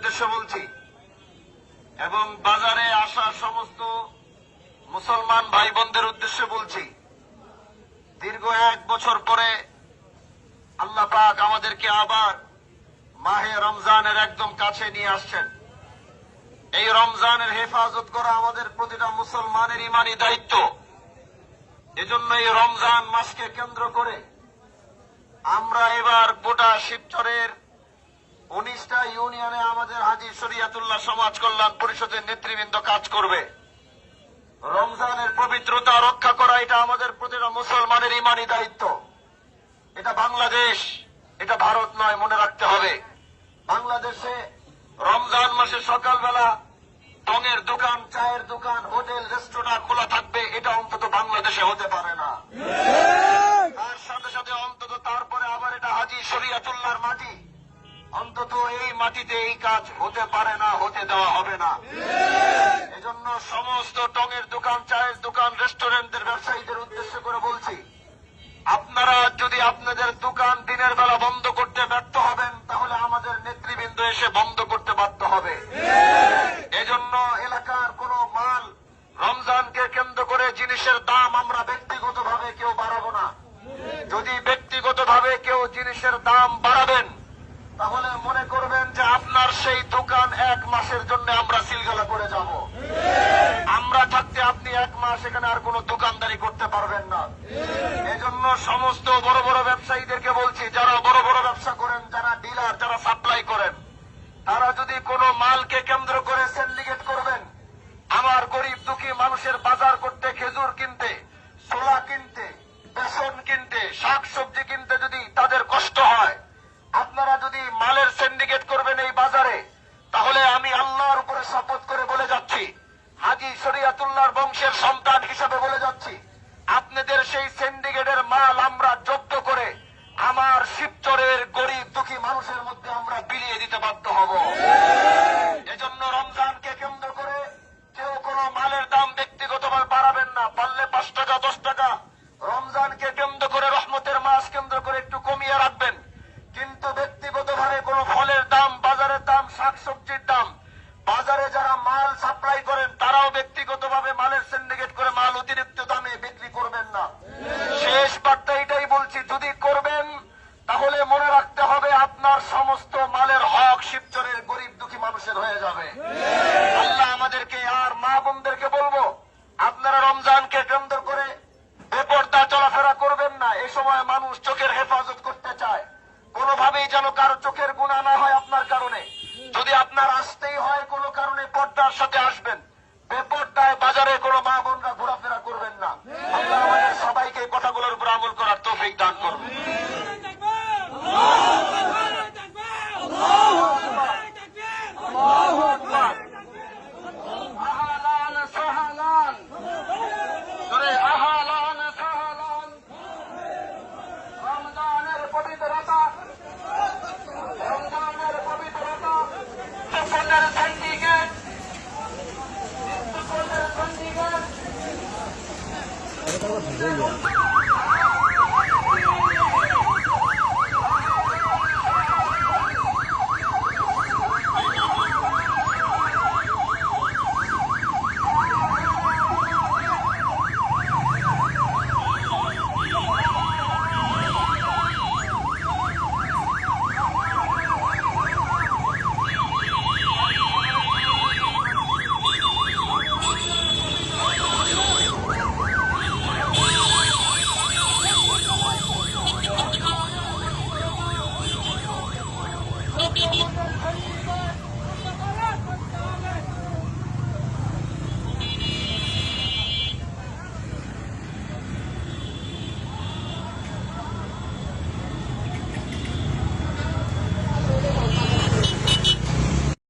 উদ্দেশ্যে বলছি এবং বাজারে আসা সমস্ত মুসলমান ভাই বোনদের উদ্দেশ্যে বলছি, দীর্ঘ 1 বছর পরে আল্লাহ পাক আমাদেরকে আবার মাহে রমজানের একদম কাছে নিয়ে আসছেন। এই রমজানের হেফাজত করা আমাদের প্রতিটা মুসলমানের ইমানি দায়িত্ব। এজন্য এই রমজান মাসকে কেন্দ্র করে আমরা এবার গোটা শিবচরের 19টা ইউনিয়নে আমাদের হাজী শরিয়াতুল্লাহ সমাজ কল্যাণ পরিষদের নেতৃবৃন্দ কাজ করবে। রমজানের পবিত্রতা রক্ষা করা এটা আমাদের প্রতিটা মুসলমানের ইমানি দায়িত্ব। এটা বাংলাদেশ, এটা ভারত নয়, মনে রাখতে হবে। বাংলাদেশে রমজান মাসে সকালবেলা টঙের দোকান, চায়ের দোকান, হোটেল, রেস্টুরেন্ট খোলা থাকবে, এটা অন্তত বাংলাদেশে হতে পারে না। তার সাথে সাথে অন্তত তারপরে আবার এটা হাজী শরিয়াতুল্লাহর মাটি, অন্তত এই মাটিতে এই কাজ হতে পারে না, হতে দেওয়া হবে না। এজন্য সমস্ত টঙের দোকান, চায়ের দোকান, রেস্টুরেন্টের ব্যবসায়ীদের উদ্দেশ্য করে বলছি, আপনারা যদি আপনাদের দোকান দিনের বেলা বন্ধ করতে ব্যর্থ হবেন, তাহলে আমাদের নেতৃবৃন্দ এসে বন্ধ করতে বাধ্য হবে। এজন্য এলাকার কোন মাল রমজানকে কেন্দ্র করে জিনিসের দাম আমরা ব্যক্তিগতভাবে কেউ বাড়াবো না। যদি ব্যক্তিগতভাবে কেউ জিনিসের দাম বাড়াবেন, তাহলে মনে করবেন যে আপনার সেই দোকান 1 মাসের জন্য আমরা সিলগালা করে যাব। আমরা থাকতে আপনি 1 মাস এখানে আর কোনো দোকানদারি করতে পারবেন না। এজন্য সমস্ত বড় বড় ব্যবসায়ীদেরকে বলছি, যারা বড় বড় ব্যবসা করেন, যারা ডিলার, যারা সাপ্লাই করেন, তারা যদি কোনো মালকে কেন্দ্র করে সিন্ডিকেট করবেন, আমার গরিব দুঃখী মানুষের বাজার করতে, খেজুর কিনতে, ছোলা কিনতে, বেসন কিনতে, শাকসবজি কিনতে যদি তাদের কষ্ট হয়, আপনারা যদি মালের সিন্ডিকেট করবেন এই বাজারে, তাহলে আমি আল্লাহর উপরে শপথ করে বলে যাচ্ছি, হাজী শরিয়াতুল্লাহর বংশের সন্তান হিসেবে বলে যাচ্ছি, আপনাদের সেই সিন্ডিকেটের মাল আমরা জব্দ করে আমার শিবচরের গরিব দুঃখী মানুষের মধ্যে আমরা বিলিয়ে দিতে বাধ্য হব। এজন্য রমজানকে কেন্দ্র করে কেউ কোনো মালের দাম ব্যক্তিগতভাবে বাড়াবেন না। পারলে 5 টাকা 10 টাকা রমজানকে কেন্দ্র করে, রহমতের মাস কেন্দ্র করে একটু কমিয়ে রাখবেন। কিন্তু ব্যক্তিগতভাবে কোনো ফলের দাম, বাজারের দাম, শাকসবজির দাম, বাজারে যারা মাল সাপ্লাই করেন তারাও ব্যক্তিগতভাবে মালের সিন্ডিকেট করে মাল অতিরিক্ত দামে বিক্রি করবেন না। শেষ বার্তা এটাই বলছি, যদি করবেন তাহলে মনে রাখতে হবে আপনার সমস্ত মালের হক শিবচরের গরিব দুঃখী মানুষের হয়ে যাবে। আল্লাহ আমাদেরকে আর মা বোনদেরকে বলবো, আপনারা রমজানকে কেন্দ্র করে বেপরদা চলাফেরা করবেন না। এই সময় মানুষ চোখের হেফাজত করতে চায়, কোনোভাবেই যেন কারো চোখের গুনাহ না হয় আপনার কারণে। যদি আপনার আসতেই হয় কোনো কারণে, পর্দার সাথে আসবেন। বেপরদায় বাজারে কোনো মা বোনরা ঘোরাফেরা করবেন না। আল্লাহ আমাদের সবাইকে এই কথাগুলোর উপর আমল করার তৌফিক দান করবেন। রমজানের পবিত্রতা, রমজানের পবিত্রতা, সিন্ডিকেট, সিন্ডিকেট